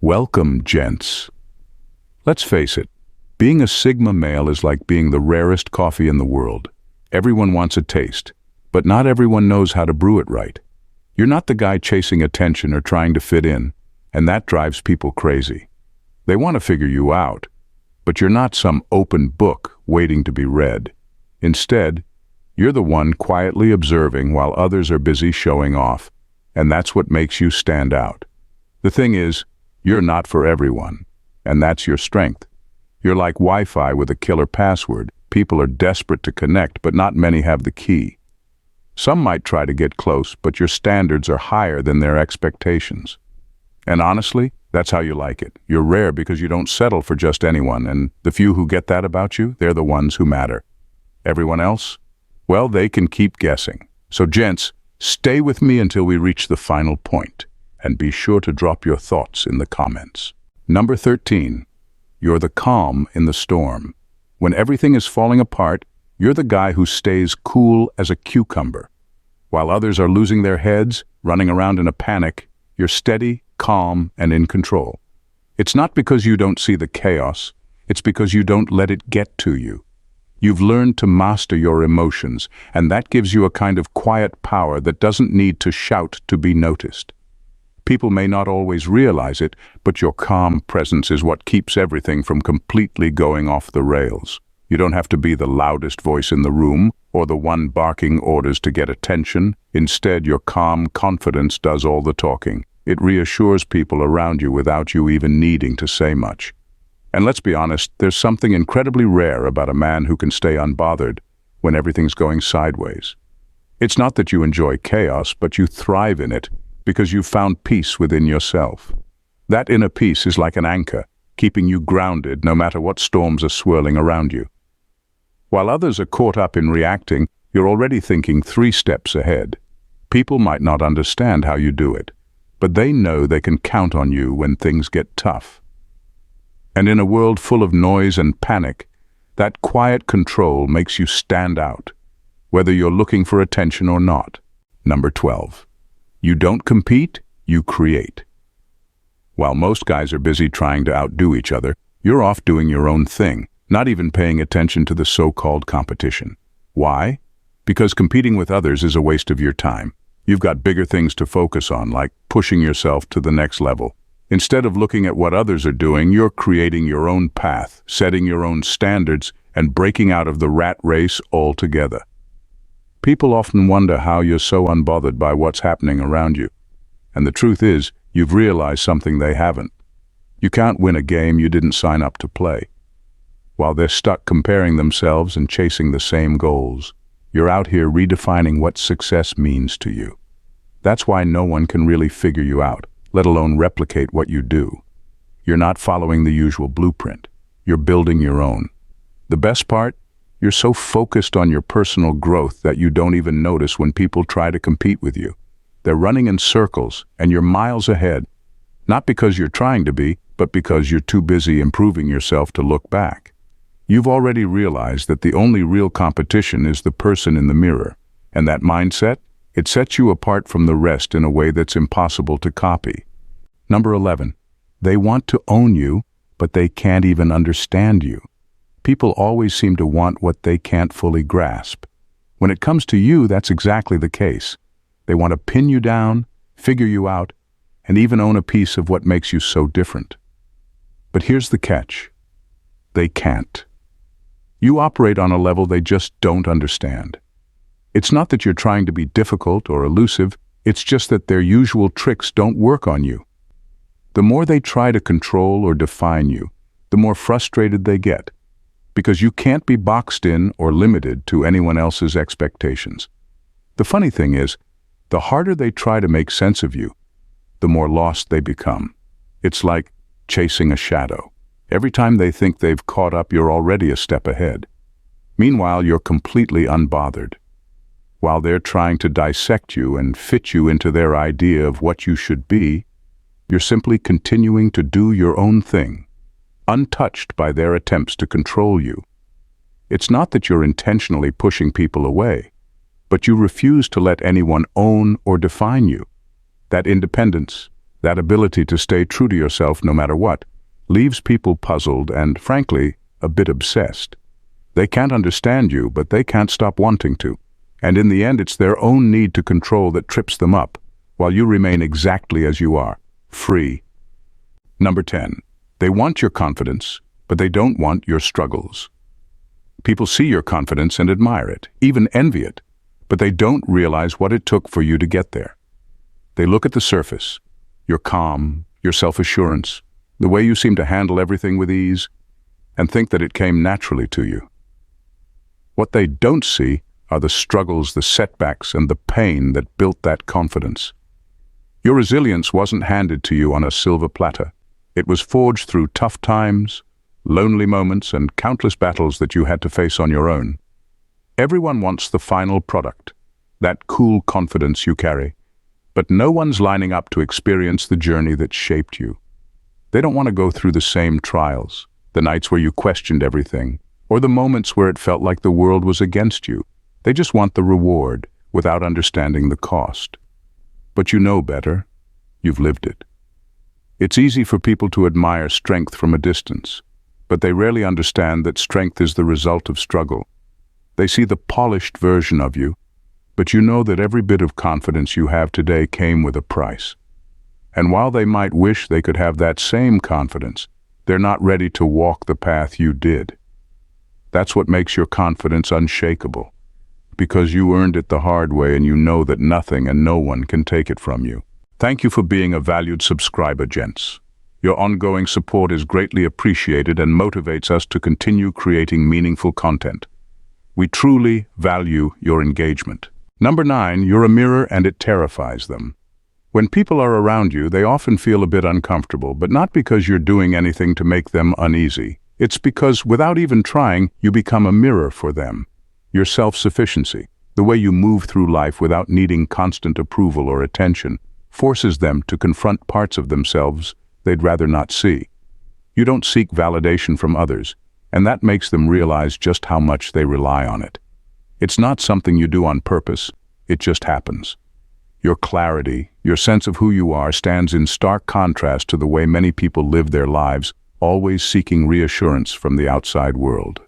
Welcome, gents. Let's face it, being a Sigma male is like being the rarest coffee in the world. Everyone wants a taste, but not everyone knows how to brew it right. You're not the guy chasing attention or trying to fit in, and that drives people crazy. They want to figure you out, but you're not some open book waiting to be read. Instead, you're the one quietly observing while others are busy showing off, and that's what makes you stand out. The thing is, you're not for everyone, and that's your strength. You're like Wi-Fi with a killer password. People are desperate to connect, but not many have the key. Some might try to get close, but your standards are higher than their expectations. And honestly, that's how you like it. You're rare because you don't settle for just anyone, and the few who get that about you, they're the ones who matter. Everyone else? Well, they can keep guessing. So gents, stay with me until we reach the final point, and be sure to drop your thoughts in the comments. Number 13. You're the calm in the storm. When everything is falling apart, you're the guy who stays cool as a cucumber. While others are losing their heads, running around in a panic, you're steady, calm, and in control. It's not because you don't see the chaos, it's because you don't let it get to you. You've learned to master your emotions, and that gives you a kind of quiet power that doesn't need to shout to be noticed. People may not always realize it, but your calm presence is what keeps everything from completely going off the rails. You don't have to be the loudest voice in the room or the one barking orders to get attention. Instead, your calm confidence does all the talking. It reassures people around you without you even needing to say much. And let's be honest, there's something incredibly rare about a man who can stay unbothered when everything's going sideways. It's not that you enjoy chaos, but you thrive in it because you've found peace within yourself. That inner peace is like an anchor, keeping you grounded no matter what storms are swirling around you. While others are caught up in reacting, you're already thinking 3 steps ahead. People might not understand how you do it, but they know they can count on you when things get tough. And in a world full of noise and panic, that quiet control makes you stand out, whether you're looking for attention or not. Number 12. You don't compete, you create. While most guys are busy trying to outdo each other, you're off doing your own thing, not even paying attention to the so-called competition. Why? Because competing with others is a waste of your time. You've got bigger things to focus on, like pushing yourself to the next level. Instead of looking at what others are doing, you're creating your own path, setting your own standards, and breaking out of the rat race altogether. People often wonder how you're so unbothered by what's happening around you. And the truth is, you've realized something they haven't. You can't win a game you didn't sign up to play. While they're stuck comparing themselves and chasing the same goals, you're out here redefining what success means to you. That's why no one can really figure you out, let alone replicate what you do. You're not following the usual blueprint. You're building your own. The best part? You're so focused on your personal growth that you don't even notice when people try to compete with you. They're running in circles, and you're miles ahead. Not because you're trying to be, but because you're too busy improving yourself to look back. You've already realized that the only real competition is the person in the mirror. And that mindset? It sets you apart from the rest in a way that's impossible to copy. Number 11. They want to own you, but they can't even understand you. People always seem to want what they can't fully grasp. When it comes to you, that's exactly the case. They want to pin you down, figure you out, and even own a piece of what makes you so different. But here's the catch. They can't. You operate on a level they just don't understand. It's not that you're trying to be difficult or elusive, it's just that their usual tricks don't work on you. The more they try to control or define you, the more frustrated they get, because you can't be boxed in or limited to anyone else's expectations. The funny thing is, the harder they try to make sense of you, the more lost they become. It's like chasing a shadow. Every time they think they've caught up, you're already a step ahead. Meanwhile, you're completely unbothered. While they're trying to dissect you and fit you into their idea of what you should be, you're simply continuing to do your own thing, untouched by their attempts to control you. It's not that you're intentionally pushing people away, but you refuse to let anyone own or define you. That independence, That ability to stay true to yourself no matter what leaves people puzzled and, frankly, a bit obsessed. They can't understand you, but they can't stop wanting to. And in the end, it's their own need to control that trips them up, while you remain exactly as you are, free. Number 10. They want your confidence, but they don't want your struggles. People see your confidence and admire it, even envy it, but they don't realize what it took for you to get there. They look at the surface, your calm, your self-assurance, the way you seem to handle everything with ease, and think that it came naturally to you. What they don't see are the struggles, the setbacks, and the pain that built that confidence. Your resilience wasn't handed to you on a silver platter. It was forged through tough times, lonely moments, and countless battles that you had to face on your own. Everyone wants the final product, that cool confidence you carry, but no one's lining up to experience the journey that shaped you. They don't want to go through the same trials, the nights where you questioned everything, or the moments where it felt like the world was against you. They just want the reward without understanding the cost. But you know better. You've lived it. It's easy for people to admire strength from a distance, but they rarely understand that strength is the result of struggle. They see the polished version of you, but you know that every bit of confidence you have today came with a price. And while they might wish they could have that same confidence, they're not ready to walk the path you did. That's what makes your confidence unshakable, because you earned it the hard way and you know that nothing and no one can take it from you. Thank you for being a valued subscriber, gents. Your ongoing support is greatly appreciated and motivates us to continue creating meaningful content. We truly value your engagement. Number 9, you're a mirror and it terrifies them. When people are around you, they often feel a bit uncomfortable, but not because you're doing anything to make them uneasy. It's because, without even trying, you become a mirror for them. Your self-sufficiency, the way you move through life without needing constant approval or attention, forces them to confront parts of themselves they'd rather not see. You don't seek validation from others, and that makes them realize just how much they rely on it. It's not something you do on purpose, it just happens. Your clarity, your sense of who you are, stands in stark contrast to the way many people live their lives, always seeking reassurance from the outside world.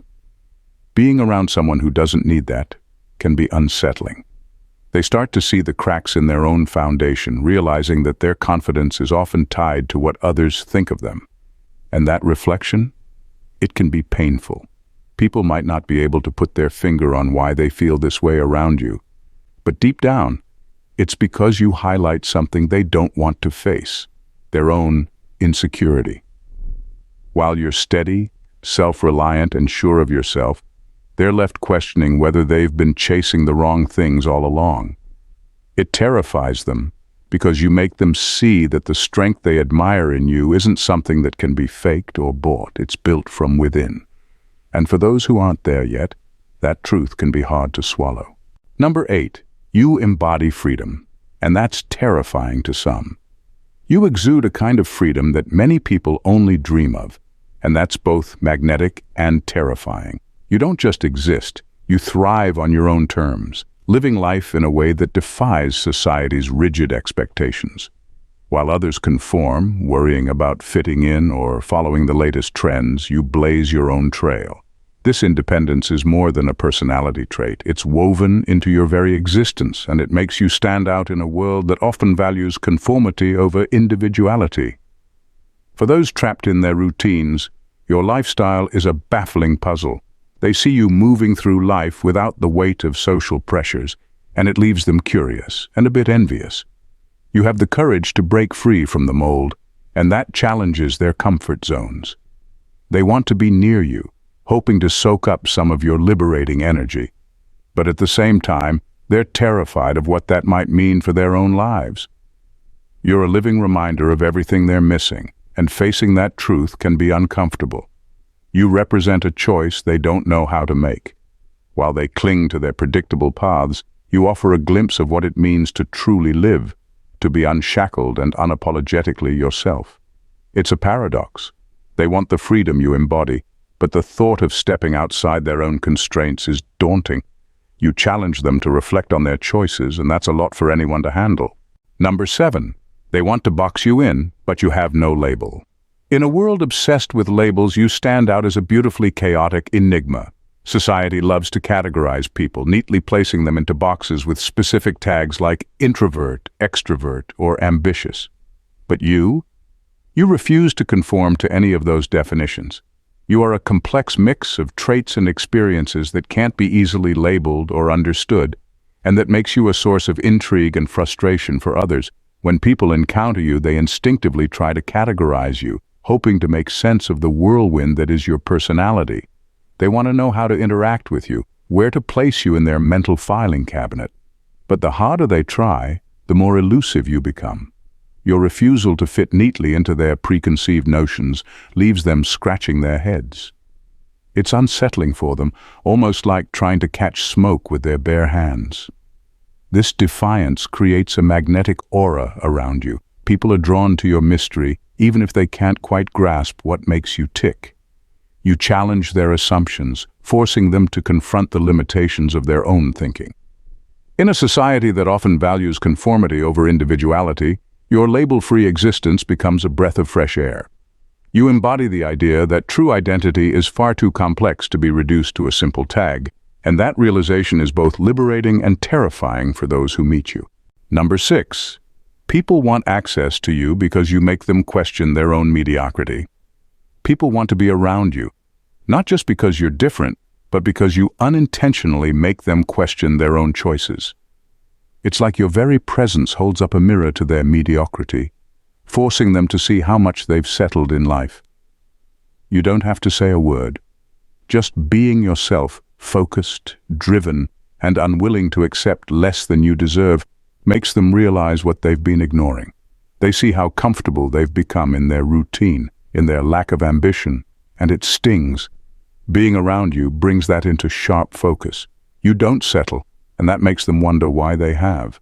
Being around someone who doesn't need that can be unsettling. They start to see the cracks in their own foundation, realizing that their confidence is often tied to what others think of them. And that reflection, it can be painful. People might not be able to put their finger on why they feel this way around you, but deep down, it's because you highlight something they don't want to face, their own insecurity. While you're steady, self-reliant, and sure of yourself, they're left questioning whether they've been chasing the wrong things all along. It terrifies them because you make them see that the strength they admire in you isn't something that can be faked or bought. It's built from within. And for those who aren't there yet, that truth can be hard to swallow. Number 8, you embody freedom, and that's terrifying to some. You exude a kind of freedom that many people only dream of, and that's both magnetic and terrifying. You don't just exist, you thrive on your own terms, living life in a way that defies society's rigid expectations. While others conform, worrying about fitting in or following the latest trends, you blaze your own trail. This independence is more than a personality trait. It's woven into your very existence, and it makes you stand out in a world that often values conformity over individuality. For those trapped in their routines, your lifestyle is a baffling puzzle. They see you moving through life without the weight of social pressures, and it leaves them curious and a bit envious. You have the courage to break free from the mold, and that challenges their comfort zones. They want to be near you, hoping to soak up some of your liberating energy. But at the same time, they're terrified of what that might mean for their own lives. You're a living reminder of everything they're missing, and facing that truth can be uncomfortable. You represent a choice they don't know how to make. While they cling to their predictable paths, you offer a glimpse of what it means to truly live, to be unshackled and unapologetically yourself. It's a paradox. They want the freedom you embody, but the thought of stepping outside their own constraints is daunting. You challenge them to reflect on their choices, and that's a lot for anyone to handle. Number 7, They want to box you in, but you have no label. In a world obsessed with labels, you stand out as a beautifully chaotic enigma. Society loves to categorize people, neatly placing them into boxes with specific tags like introvert, extrovert, or ambitious. But you refuse to conform to any of those definitions. You are a complex mix of traits and experiences that can't be easily labeled or understood, and that makes you a source of intrigue and frustration for others. When people encounter you, they instinctively try to categorize you, hoping to make sense of the whirlwind that is your personality. They want to know how to interact with you, where to place you in their mental filing cabinet. But the harder they try, the more elusive you become. Your refusal to fit neatly into their preconceived notions leaves them scratching their heads. It's unsettling for them, almost like trying to catch smoke with their bare hands. This defiance creates a magnetic aura around you. People are drawn to your mystery, even if they can't quite grasp what makes you tick. You challenge their assumptions, forcing them to confront the limitations of their own thinking. In a society that often values conformity over individuality, your label-free existence becomes a breath of fresh air. You embody the idea that true identity is far too complex to be reduced to a simple tag, and that realization is both liberating and terrifying for those who meet you. Number 6. People want access to you because you make them question their own mediocrity. People want to be around you, not just because you're different, but because you unintentionally make them question their own choices. It's like your very presence holds up a mirror to their mediocrity, forcing them to see how much they've settled in life. You don't have to say a word. Just being yourself, focused, driven, and unwilling to accept less than you deserve, makes them realize what they've been ignoring. They see how comfortable they've become in their routine, in their lack of ambition, and it stings. Being around you brings that into sharp focus. You don't settle, and that makes them wonder why they have.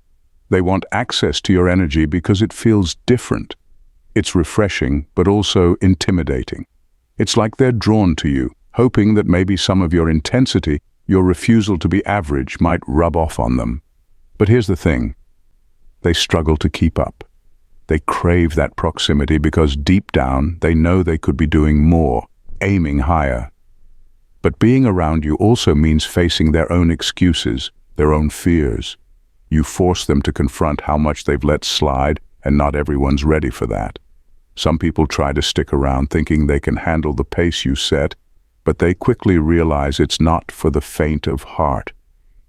They want access to your energy because it feels different. It's refreshing, but also intimidating. It's like they're drawn to you, hoping that maybe some of your intensity, your refusal to be average, might rub off on them. But here's the thing. They struggle to keep up. They crave that proximity because deep down they know they could be doing more, aiming higher. But being around you also means facing their own excuses, their own fears. You force them to confront how much they've let slide, and not everyone's ready for that. Some people try to stick around thinking they can handle the pace you set, but they quickly realize it's not for the faint of heart.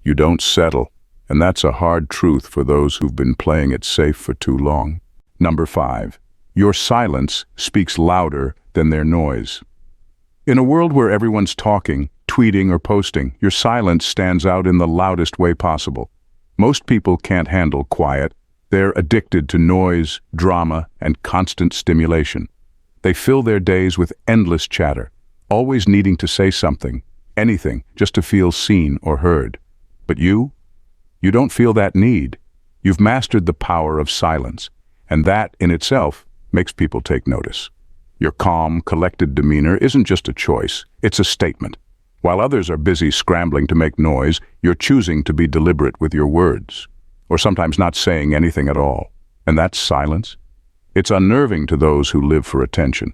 You don't settle, and that's a hard truth for those who've been playing it safe for too long. Number 5. Your silence speaks louder than their noise. In a world where everyone's talking, tweeting, or posting, your silence stands out in the loudest way possible. Most people can't handle quiet. They're addicted to noise, drama, and constant stimulation. They fill their days with endless chatter, always needing to say something, anything, just to feel seen or heard. But you don't feel that need. You've mastered the power of silence, and that in itself makes people take notice. Your calm, collected demeanor isn't just a choice, it's a statement. While others are busy scrambling to make noise, you're choosing to be deliberate with your words, or sometimes not saying anything at all. And that's silence. It's unnerving to those who live for attention.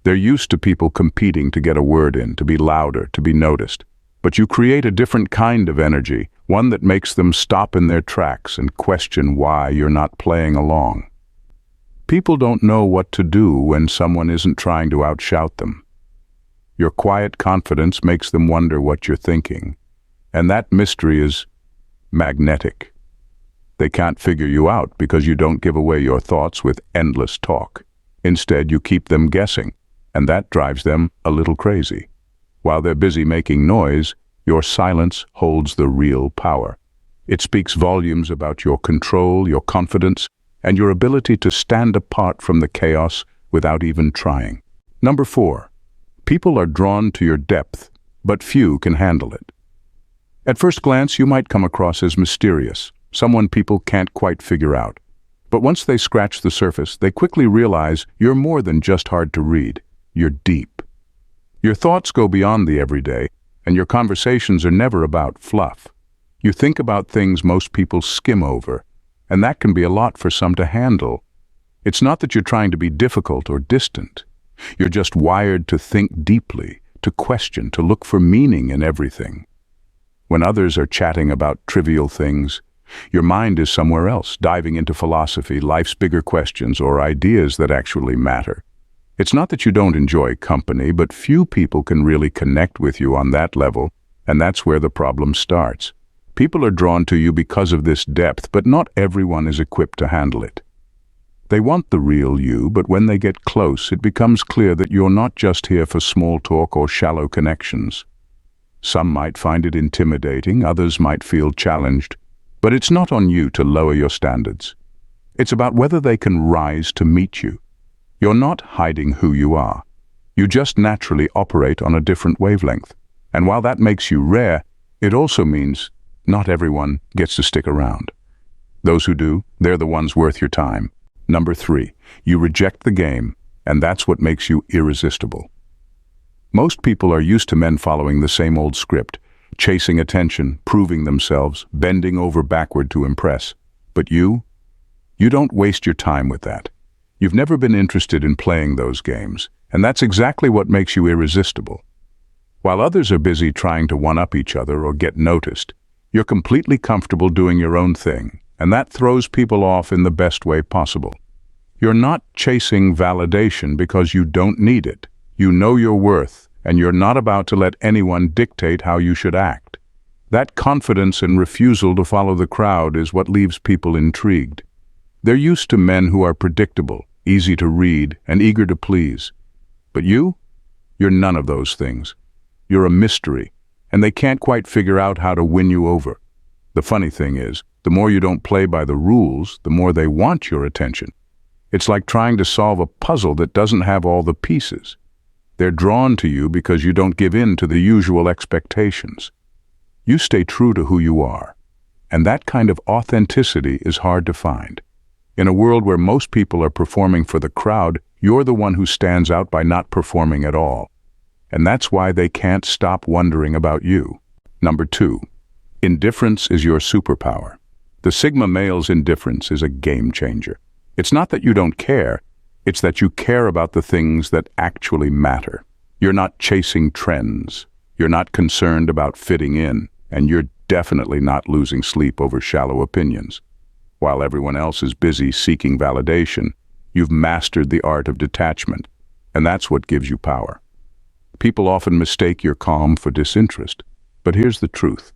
They're used to people competing to get a word in, to be louder, to be noticed. But you create a different kind of energy, one that makes them stop in their tracks and question why you're not playing along. People don't know what to do when someone isn't trying to outshout them. Your quiet confidence makes them wonder what you're thinking, and that mystery is magnetic. They can't figure you out because you don't give away your thoughts with endless talk. Instead, you keep them guessing, and that drives them a little crazy. While they're busy making noise, your silence holds the real power. It speaks volumes about your control, your confidence, and your ability to stand apart from the chaos without even trying. Number 4. People are drawn to your depth, but few can handle it. At first glance, you might come across as mysterious, someone people can't quite figure out. But once they scratch the surface, they quickly realize you're more than just hard to read. You're deep. Your thoughts go beyond the everyday, and your conversations are never about fluff. You think about things most people skim over, and that can be a lot for some to handle. It's not that you're trying to be difficult or distant. You're just wired to think deeply, to question, to look for meaning in everything. When others are chatting about trivial things, your mind is somewhere else, diving into philosophy, life's bigger questions, or ideas that actually matter. It's not that you don't enjoy company, but few people can really connect with you on that level, and that's where the problem starts. People are drawn to you because of this depth, but not everyone is equipped to handle it. They want the real you, but when they get close, it becomes clear that you're not just here for small talk or shallow connections. Some might find it intimidating, others might feel challenged, but it's not on you to lower your standards. It's about whether they can rise to meet you. You're not hiding who you are. You just naturally operate on a different wavelength. And while that makes you rare, it also means not everyone gets to stick around. Those who do, they're the ones worth your time. Number 3, you reject the game, and that's what makes you irresistible. Most people are used to men following the same old script, chasing attention, proving themselves, bending over backward to impress. But you don't waste your time with that. You've never been interested in playing those games, and that's exactly what makes you irresistible. While others are busy trying to one-up each other or get noticed, you're completely comfortable doing your own thing, and that throws people off in the best way possible. You're not chasing validation because you don't need it. You know your worth, and you're not about to let anyone dictate how you should act. That confidence and refusal to follow the crowd is what leaves people intrigued. They're used to men who are predictable, easy to read, and eager to please. But you're none of those things. You're a mystery, and they can't quite figure out how to win you over. The funny thing is, the more you don't play by the rules, the more they want your attention. It's like trying to solve a puzzle that doesn't have all the pieces. They're drawn to you because you don't give in to the usual expectations. You stay true to who you are, and that kind of authenticity is hard to find. In a world where most people are performing for the crowd, you're the one who stands out by not performing at all. And that's why they can't stop wondering about you. Number 2, indifference is your superpower. The Sigma male's indifference is a game changer. It's not that you don't care, it's that you care about the things that actually matter. You're not chasing trends. You're not concerned about fitting in, and you're definitely not losing sleep over shallow opinions. While everyone else is busy seeking validation, you've mastered the art of detachment, and that's what gives you power. People often mistake your calm for disinterest, but here's the truth.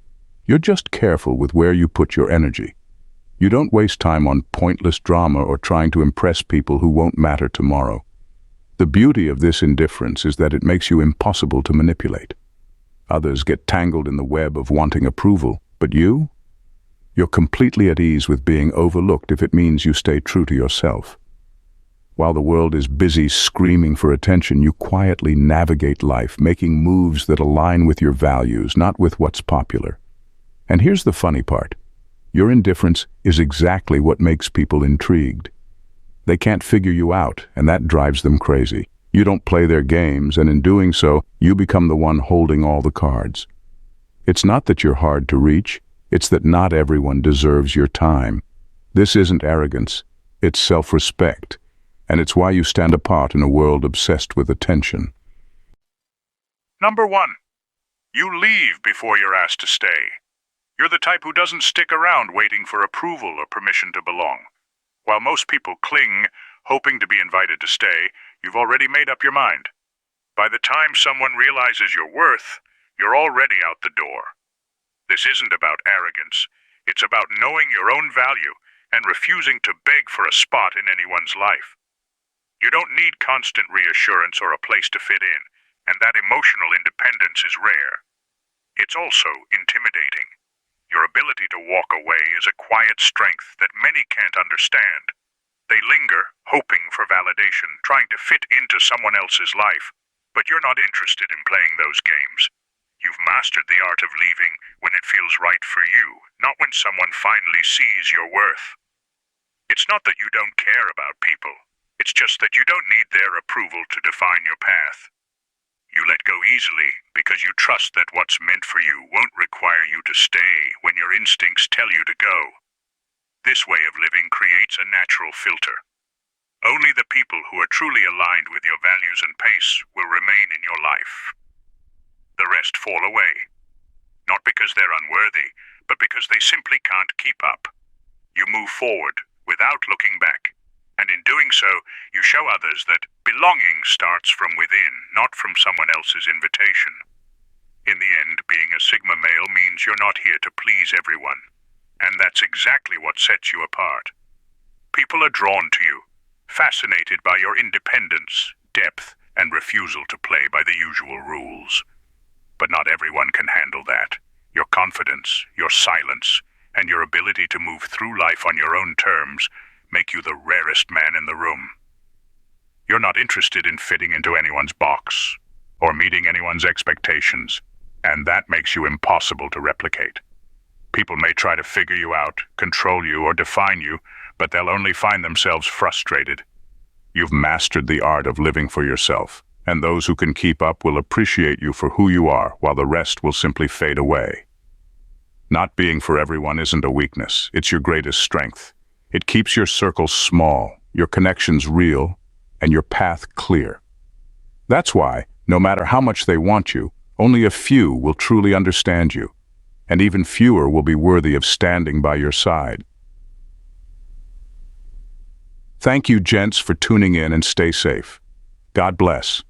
You're just careful with where you put your energy. You don't waste time on pointless drama or trying to impress people who won't matter tomorrow. The beauty of this indifference is that it makes you impossible to manipulate. Others get tangled in the web of wanting approval, but you're completely at ease with being overlooked if it means you stay true to yourself. While the world is busy screaming for attention, you quietly navigate life, making moves that align with your values, not with what's popular. And here's the funny part. Your indifference is exactly what makes people intrigued. They can't figure you out, and that drives them crazy. You don't play their games, and in doing so, you become the one holding all the cards. It's not that you're hard to reach, it's that not everyone deserves your time. This isn't arrogance, it's self-respect, and it's why you stand apart in a world obsessed with attention. Number 1. You leave before you're asked to stay. You're the type who doesn't stick around waiting for approval or permission to belong. While most people cling, hoping to be invited to stay, you've already made up your mind. By the time someone realizes your worth, you're already out the door. This isn't about arrogance. It's about knowing your own value and refusing to beg for a spot in anyone's life. You don't need constant reassurance or a place to fit in, and that emotional independence is rare. It's also intimidating. Your ability to walk away is a quiet strength that many can't understand. They linger, hoping for validation, trying to fit into someone else's life, but you're not interested in playing those games. You've mastered the art of leaving when it feels right for you, not when someone finally sees your worth. It's not that you don't care about people. It's just that you don't need their approval to define your path. You let go easily because you trust that what's meant for you won't require you to stay when your instincts tell you to go. This way of living creates a natural filter. Only the people who are truly aligned with your values and pace will remain in your life. The rest fall away, not because they're unworthy, but because they simply can't keep up. You move forward without looking back, and in doing so, you show others that belonging starts from within, not from someone else's invitation. In the end, being a Sigma male means you're not here to please everyone, and that's exactly what sets you apart. People are drawn to you, fascinated by your independence, depth, and refusal to play by the usual rules. But not everyone can handle that. Your confidence, your silence, and your ability to move through life on your own terms make you the rarest man in the room. You're not interested in fitting into anyone's box or meeting anyone's expectations, and that makes you impossible to replicate. People may try to figure you out, control you, or define you, but they'll only find themselves frustrated. You've mastered the art of living for yourself, and those who can keep up will appreciate you for who you are, while the rest will simply fade away. Not being for everyone isn't a weakness, it's your greatest strength. It keeps your circle small, your connections real, and your path clear. That's why, no matter how much they want you, only a few will truly understand you, and even fewer will be worthy of standing by your side. Thank you, gents, for tuning in, and stay safe. God bless.